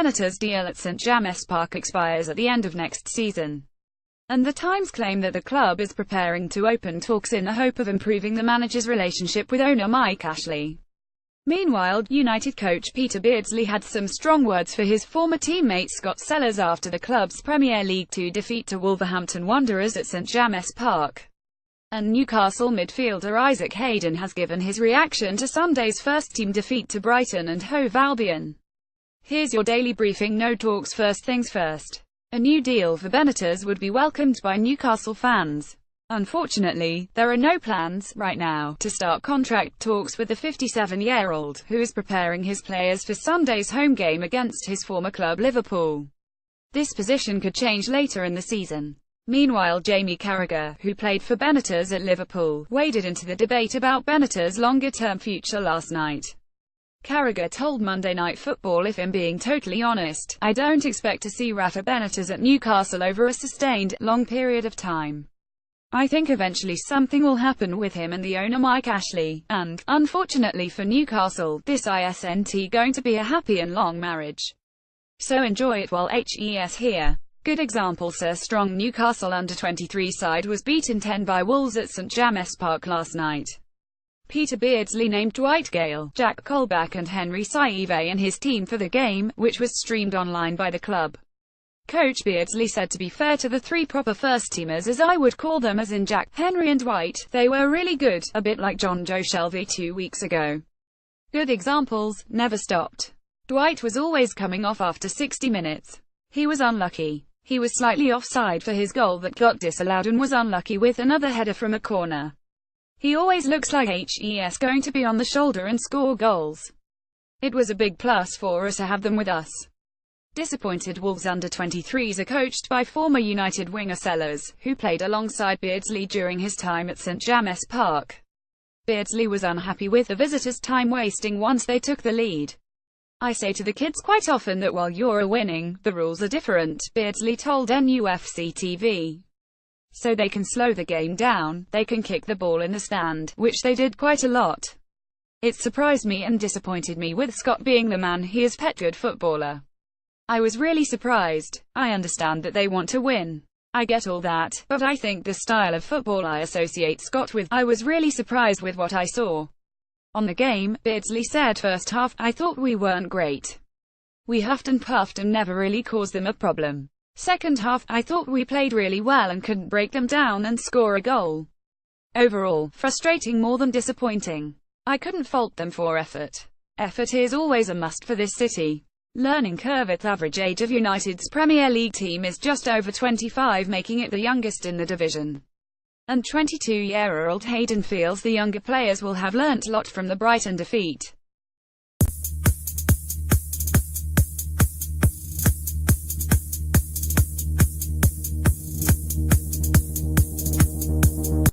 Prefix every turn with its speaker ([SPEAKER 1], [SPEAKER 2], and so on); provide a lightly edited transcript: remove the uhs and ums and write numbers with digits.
[SPEAKER 1] Benitezs' deal at St James Park expires at the end of next season, and the Times claim that the club is preparing to open talks in the hope of improving the manager's relationship with owner Mike Ashl. Meanwhile, United coach Peter Beardsley had some strong words for his former teammate Scott Sellars after the club's Premier League 2 defeat to Wolverhampton Wanderers at St James Park. And Newcastle midfielder Isaac Hayden has given his reaction to Sunday's first-team defeat to Brighton and Hove Albion. Here's your daily briefing. No talks. First things first. A new deal for Benitez would be welcomed by Newcastle fans. Unfortunately, there are no plans, right now, to start contract talks with the 57-year-old, who is preparing his players for Sunday's home game against his former club Liverpool. This position could change later in the season. Meanwhile, Jamie Carragher, who played for Benitez at Liverpool, waded into the debate about Benitez's longer-term future last night. Carragher told Monday Night Football, "If I'm being totally honest, I don't expect to see Rafa Benitez at Newcastle over a sustained, long period of time. I think eventually something will happen with him and the owner Mike Ashl, and, unfortunately for Newcastle, this isn't going to be a happy and long marriage. So enjoy it while he's here." Good example. Sir strong Newcastle under-23 side was beaten 10 by Wolves at St James Park last night. Peter Beardsley named Dwight Gale, Jack Colback and Henry Saive in his team for the game, which was streamed online by the club. Coach Beardsley said, "To be fair to the three proper first-teamers, as I would call them, as in Jack, Henry and Dwight, they were really good, a bit like John Joe Shelby 2 weeks ago. Good examples, never stopped. Dwight was always coming off after 60 minutes. He was unlucky. He was slightly offside for his goal that got disallowed and was unlucky with another header from a corner. He always looks like he's going to be on the shoulder and score goals. It was a big plus for us to have them with us." Disappointed Wolves under-23s are coached by former United winger Sellars, who played alongside Beardsley during his time at St James Park. Beardsley was unhappy with the visitors' time wasting once they took the lead. "I say to the kids quite often that while you're winning, the rules are different," Beardsley told NUFC TV. "So they can slow the game down, they can kick the ball in the stand, which they did quite a lot. It surprised me and disappointed me with Scott being the man he is. Pet good footballer. I was really surprised. I understand that they want to win. I get all that, but I think the style of football I associate Scott with. I was really surprised with what I saw on the game," Beardsley said. "First half, I thought we weren't great. We huffed and puffed and never really caused them a problem. Second half, I thought we played really well and couldn't break them down and score a goal. Overall, frustrating more than disappointing. I couldn't fault them for effort. Effort is always a must for this city. Learning curve. Its average age of United's Premier League team is just over 25, making it the youngest in the division. And 22-year-old Hayden feels the younger players will have learnt a lot from the Brighton defeat.